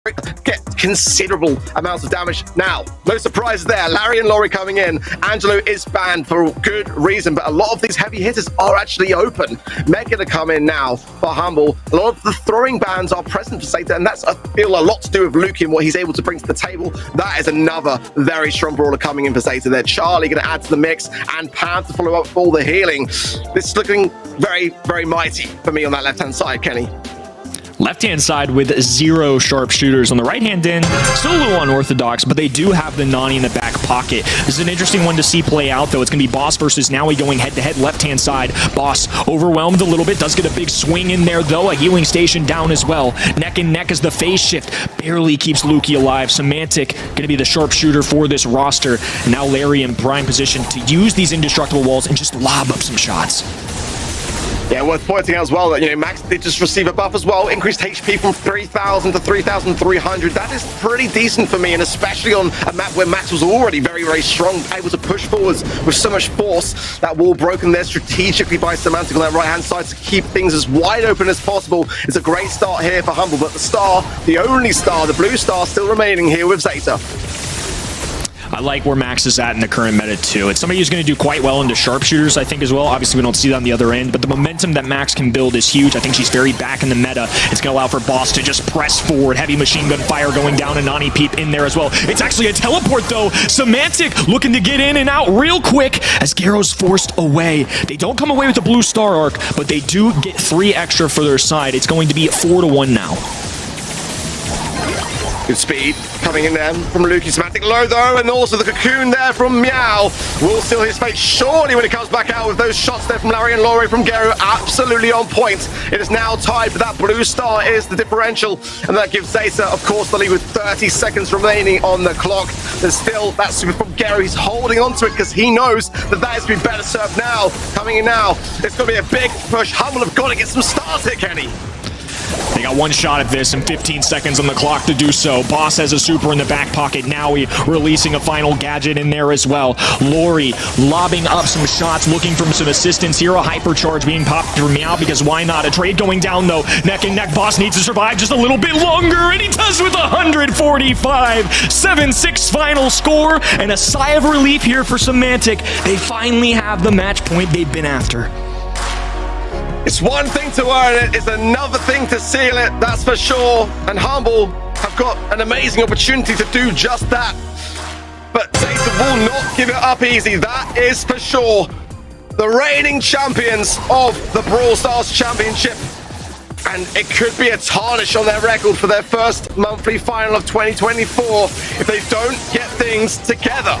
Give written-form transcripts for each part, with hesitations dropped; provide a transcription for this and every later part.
get considerable amounts of damage. Now, no surprise there. Larry and Laurie coming in. Angelo is banned for good reason, but a lot of these heavy hitters are actually open. Meg gonna come in now for Humble. A lot of the throwing bans are present for Zeta, and that's, I feel, a lot to do with Luke and what he's able to bring to the table. That is another very strong brawler coming in for Zeta there. Charlie gonna add to the mix, and Pam to follow up with all the healing. This is looking very, very mighty for me on that left-hand side, Kenny. Left-hand side with 0 sharpshooters. On the right-hand end, still a little unorthodox, but they do have the Nani in the back pocket. This is an interesting one to see play out, though. It's going to be Boss versus Nowie going head-to-head. Left-hand side, Boss overwhelmed a little bit. Does get a big swing in there, though. A healing station down as well. Neck and neck as the phase shift barely keeps Lukey alive. Semantic going to be the sharpshooter for this roster. And now Larry in prime position to use these indestructible walls and just lob up some shots. Yeah, worth pointing out as well that, you know, Max did just receive a buff as well. Increased HP from 3,000 to 3,300. That is pretty decent for me, and especially on a map where Max was already very, very strong, able to push forwards with so much force. That wall broken there strategically by Semantic on that right-hand side to keep things as wide open as possible. It's a great start here for Humble, but the star, the only star, the blue star still remaining here with Zeta. I like where Max is at in the current meta, too. It's somebody who's going to do quite well into sharpshooters, I think, as well. Obviously, we don't see that on the other end, but the momentum that Max can build is huge. I think she's very back in the meta. It's going to allow for Boss to just press forward. Heavy machine gun fire going down, and Nani Peep in there as well. It's actually a teleport, though. Semantic looking to get in and out real quick as Garrow's forced away. They don't come away with the blue star arc, but they do get 3 extra for their side. It's going to be 4-1 now. Good speed coming in there from Lukey. Semantic low though, and also the cocoon there from Meow will seal his fate surely when he comes back out with those shots there from Larry and Laurie from Gero. Absolutely on point. It is now tied, but that blue star is the differential, and that gives Zeta, of course, the lead with 30 seconds remaining on the clock. There's still that super from Gero. He's holding on to it because he knows that that is going to be better served now. Coming in now, it's going to be a big push. Humble have got to get some stars here, Kenny. They got 1 shot at this and 15 seconds on the clock to do so. Boss has a super in the back pocket. Nowie releasing a final gadget in there as well. Laurie lobbing up some shots, looking for some assistance here. A hypercharge being popped for Meow because why not? A trade going down though. Neck and neck. Boss needs to survive just a little bit longer, and he does with 145. 7-6 final score, and a sigh of relief here for Semantic. They finally have the match point they've been after. It's one thing to earn it, it's another thing to seal it, that's for sure. And Humble have got an amazing opportunity to do just that. But Zeta will not give it up easy, that is for sure. The reigning champions of the Brawl Stars Championship. And it could be a tarnish on their record for their first monthly final of 2024 if they don't get things together.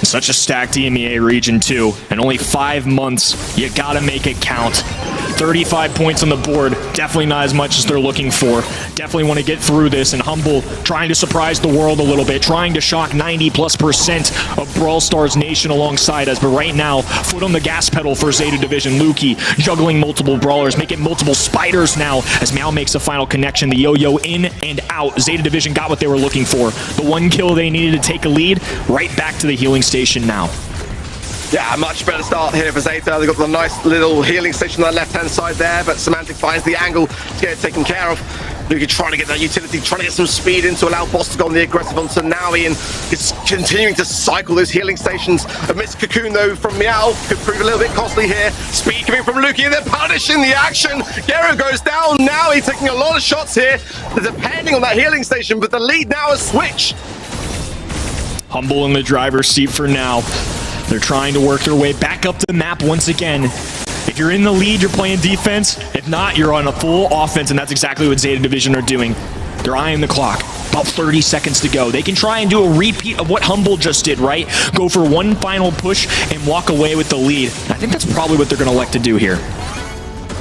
Such a stacked EMEA region, too. And only 5 months. You gotta make it count. 35 points on the board. Definitely not as much as they're looking for. Definitely want to get through this. And Humble trying to surprise the world a little bit. Trying to shock 90+% of Brawl Stars Nation alongside us. But right now, foot on the gas pedal for Zeta Division. Lukey juggling multiple brawlers. Making multiple spiders now as Meow makes a final connection. The yo-yo in and out. Zeta Division got what they were looking for. The 1 kill they needed to take a lead. Right back to the healing station now. Yeah, a much better start here for Zeta. They've got the nice little healing station on the left-hand side there, but Semantic finds the angle to get it taken care of. Lukey trying to get that utility, trying to get some speed in to allow Boss to go on the aggressive onto Nowie, and it's continuing to cycle those healing stations. A missed cocoon, though, from Meow could prove a little bit costly here. Speed coming from Lukey, and they're punishing the action. Gero goes down. Nowie taking a lot of shots here. They're depending on that healing station, but the lead now is switched. Humble in the driver's seat for now. They're trying to work their way back up the map once again. If you're in the lead, you're playing defense. If not, you're on a full offense, and that's exactly what Zeta Division are doing. They're eyeing the clock. About 30 seconds to go. They can try and do a repeat of what Humble just did, right? Go for one final push and walk away with the lead. I think that's probably what they're going to elect to do here.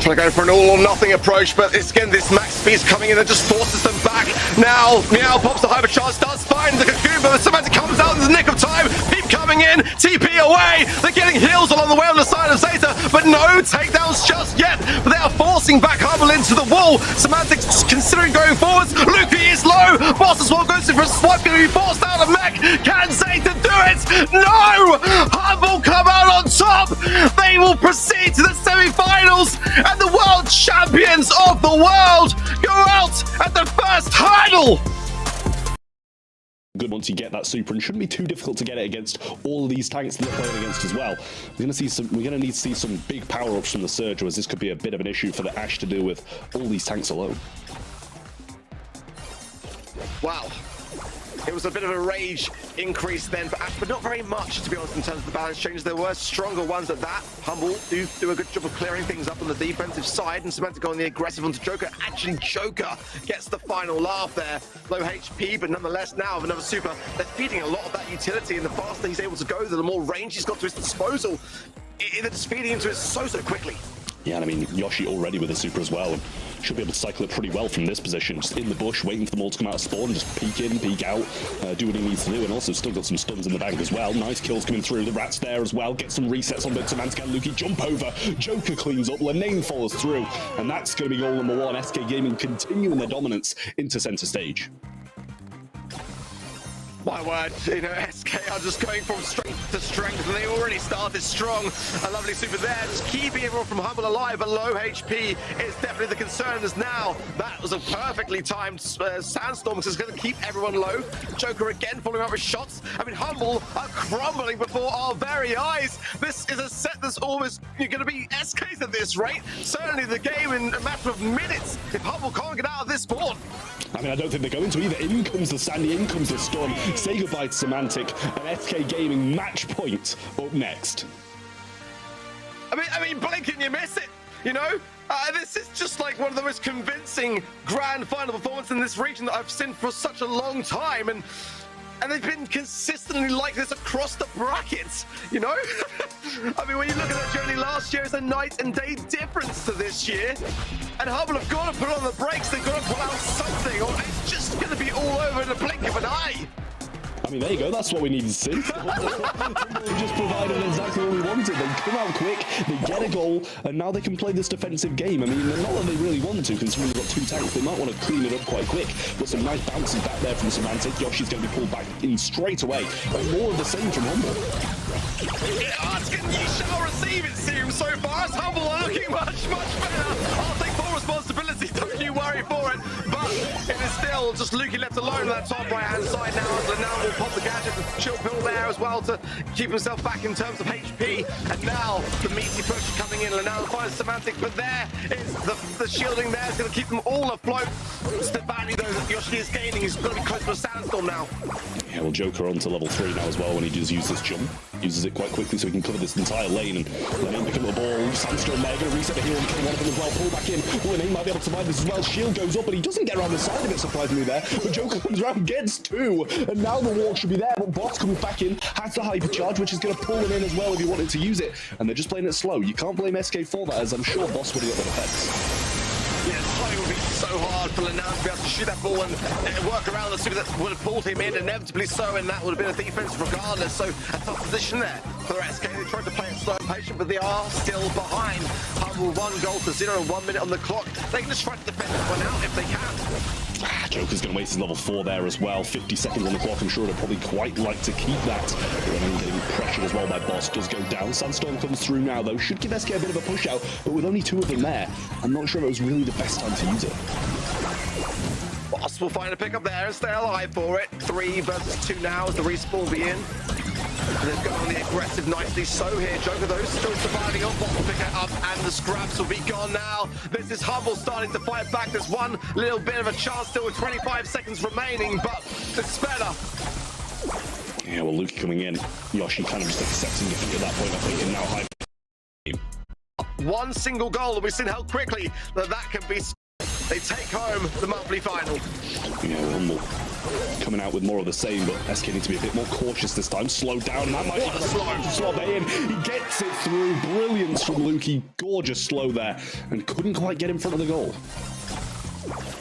Trying to go for an all-or-nothing approach, but it's again this max speed's coming in and just forces them back. Now, Meow pops the hypercharge, starts find the cocoon, but Semantic comes out in the nick of time. Peep coming in, TP away. They're getting heals along the way on the side of Zeta, but no takedowns just yet. But they are forcing back Humble into the wall. Semantic's considering going forwards. Lukey is low. Boss as well goes in for a swipe, going to be forced out of mech. Can Zeta do it? No! Humble come out on top. They will proceed to the semi-finals, and the world champions of the world go out at the first hurdle! Good once you get that super, and shouldn't be too difficult to get it against all of these tanks that they're playing against as well. We're gonna need to see some big power-ups from the Surge, as this could be a bit of an issue for the Ashe to deal with all these tanks alone. Wow. It was a bit of a rage increase then for Ashe, but not very much, to be honest, in terms of the balance changes. There were stronger ones at that. Humble do a good job of clearing things up on the defensive side, and Samantha going the aggressive onto Joker. Actually, Joker gets the final laugh there. Low HP, but nonetheless, now with another super, they're feeding a lot of that utility, and the faster he's able to go, the more range he's got to his disposal. They're just feeding into it so quickly. Yeah, and I mean, Yoshi already with a super as well, and should be able to cycle it pretty well from this position. Just in the bush, waiting for them all to come out of spawn, just peek in, peek out, do what he needs to do, and also still got some stuns in the bank as well. Nice kills coming through, the Rat's there as well, get some resets on Bits of Mantica, Luki jump over, Joker cleans up, Lenane follows through, and that's going to be goal number one. SK Gaming continuing their dominance into center stage. My word, you know, SK are just going from strength to strength, and they already started strong. A lovely super there, just keeping everyone from Humble alive, but low HP is definitely the concern, as now that was a perfectly timed sandstorm, because it's going to keep everyone low. Joker again following up with shots. I mean, Humble are crumbling before our very eyes. This is a set that's almost going to be SK's at this rate. Certainly the game in a matter of minutes, if Humble can't get out of this spawn. I mean, I don't think they're going to either. In comes the Sandy, in comes the Storm. Say goodbye to Semantic, and SK Gaming match point up next. I mean, blink and you miss it, you know? This is just like one of the most convincing grand final performances in this region that I've seen for such a long time, and they've been consistently like this across the brackets, you know? I mean, when you look at that journey last year, it's a night and day difference to this year. And Humble have got to put on the brakes, they've got to pull out something, or it's just going to be all over in the blink of an eye. I mean, there you go, that's what we needed to see. They just provided exactly what we wanted. They come out quick, they get a goal, and now they can play this defensive game. I mean, not that they really want to, considering they've got two tanks. They might want to clean it up quite quick. But some nice bounces back there from Semantic. Yoshi's going to be pulled back in straight away. And more of the same from Humble. Ask and ye shall receive, it seems, so far as Humble are looking much better. I'll take full responsibility, don't you worry for it. But it is still just Luki left alone on that top right-hand side now, as Lenane will pop the gadget, the chill pill there as well to keep himself back in terms of HP. And now the meaty push coming in. Lenane finds Semantic, but there is the shielding there is going to keep them all afloat. It's the value though that Yoshi is gaining. He's going to be close to a sandstorm now. Yeah, well, Joker on to level 3 now as well when he does use this jump. Uses it quite quickly so he can cover this entire lane, and Lenane pick up the ball. Sandstorm there, going to reset the hero and kill one of them as well. Pull back in. Lenane might be able to survive this as well. Shield goes up, but he doesn't get around the side of it, surprisingly there. But Joker comes around, gets two, and now the walk should be there. But Boss comes back in, has the hypercharge, which is going to pull him in as well if he wanted to use it. And they're just playing it slow. You can't blame SK for that, as I'm sure Boss would have got the defense. Yeah, the timing would be so hard for Lenane to be able to shoot that ball and work around the super that would have pulled him in, inevitably so, and that would have been a defense regardless. So a tough position there for SK. They tried to play it slow and patient, but they are still behind. Humble 1 goal to 0 and 1 minute on the clock. They can just try to defend this one out if they can. Joker's going to waste his level 4 there as well. 50 seconds on the clock. I'm sure they'd probably quite like to keep that. Lenane getting pressured as well by Boss. Does go down. Sandstorm comes through now, though. Should give SK a bit of a push out, but with only 2 of them there, I'm not sure if it was really the best time to use it. Boss will find a pickup there and stay alive for it. 3 versus 2 now as the respawn will be in. And they've got on the aggressive nicely so here. Joker, though, still surviving on. Boss will pick it up, and the scraps will be gone now. This is Humble starting to fight back. There's one little bit of a chance still with 25 seconds remaining, but it's better. Yeah, well, Luki coming in. Yoshi kind of just accepting defeat at that point, I think, and now high. One single goal, and we've seen how quickly that can be. They take home the monthly final. Yeah, Humble coming out with more of the same, but SK need to be a bit more cautious this time. Slow down, and that might be the slot in. He gets it through. Brilliance from Luki. Gorgeous slow there, and couldn't quite get in front of the goal.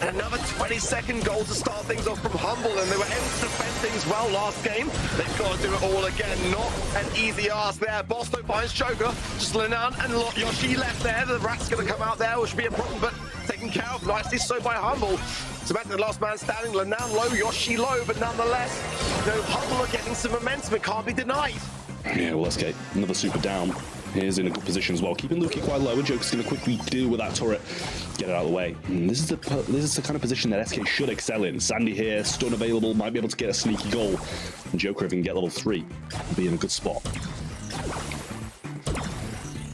And another 20-second goal to start things off from Humble, and they were able to defend things well last game. They've got to do it all again. Not an easy ask there. Boss though finds Joker. Just Lenane and Yoshi left there. The Rat's going to come out there, which should be a problem, but taken care of nicely so by Humble. So back to the last man standing. Lenane low, Yoshi low, but nonetheless, you know, Humble are getting some momentum. It can't be denied. Yeah, well, SK, another super down. is in a good position as well, keeping Luki quite low, and Joker's going to quickly deal with that turret, get it out of the way. And this is the kind of position that SK should excel in. Sandy here, stun available, might be able to get a sneaky goal. And Joker, if he can get level 3, will be in a good spot.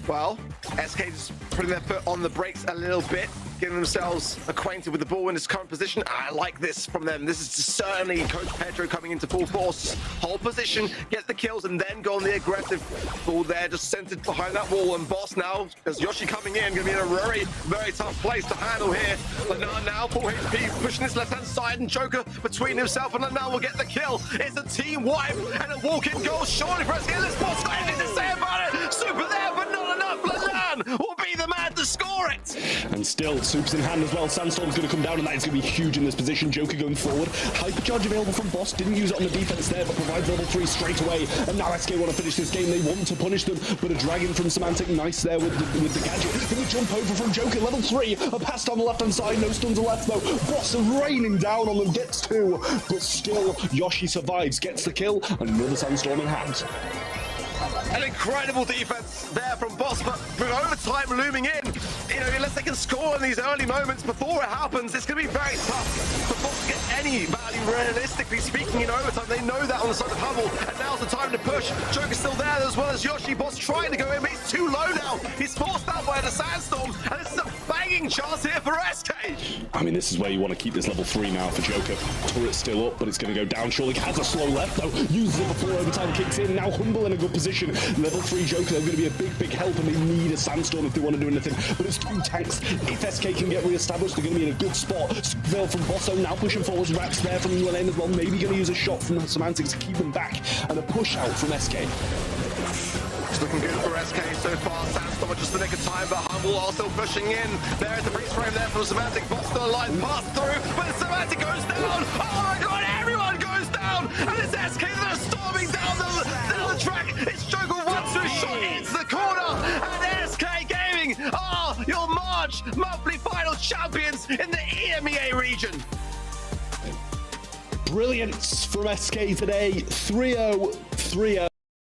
Well, SK just putting their foot on the brakes a little bit, getting themselves acquainted with the ball in its current position. I like this from them. This is certainly Coach Pedro coming into full force. Hold position, get the kills, and then go on the aggressive ball there, just centered behind that wall. And Boss now, as Yoshi coming in, going to be in a very, very tough place to handle here. Lanar now, full HP, pushing his left-hand side, and Joker between himself and Lanar will get the kill. It's a team wipe and a walk-in goal. Surely for SK, there's Boss got anything to say about it. Super there, but not enough. Lanar will be the man to score it. And still, Super's in hand as well. Sandstorm's going to come down, and that is going to be huge in this position. Joker going forward. Hypercharge available from Boss. Didn't use it on the defense there, but provides level 3 straight away. And now SK want to finish this game. They want to punish them, but a dragon from Semantic. Nice there with the gadget. Then we jump over from Joker. Level 3. A pass down the left-hand side. No stuns left, though. Boss raining down on them. Gets 2, but still, Yoshi survives. Gets the kill. Another Sandstorm in hand. An incredible defense there from Boss, but with overtime looming in, you know, unless they can score in these early moments before it happens, it's going to be very tough for Boss to get any value, realistically speaking, in overtime. They know that on the side of Humble, and now's the time to push. Joker's still there as well as Yoshi. Boss trying to go in, but he's too low now. He's forced out by the Sandstorm, and this is a banging chance here for SK. I mean, this is where you want to keep this level 3 now for Joker. Turret's still up, but it's going to go down. Surely has a slow left, though. Uses it before overtime kicks in. Now Humble in a good position. Level 3 Joker are going to be a big help, and they need a Sandstorm if they want to do anything. But it's 2 tanks. If SK can get re-established, they're going to be in a good spot. Veil from Bosso now pushing forwards. Raps there from ULN as well. Maybe going to use a shot from Semantics to keep them back. And a push out from SK. It's looking good for SK so far. Sandstorm just the nick of time, but Humble are still pushing in. There's the freeze frame there from Semantic. Boss still alive, pass through, but Semantic goes down. Oh my god, everyone goes down! And it's SK that are storming down the track. It's Joker 1-2 shot into the corner, and SK Gaming are your March monthly final champions in the EMEA region. Brilliance from SK today. 3-0, 3-0.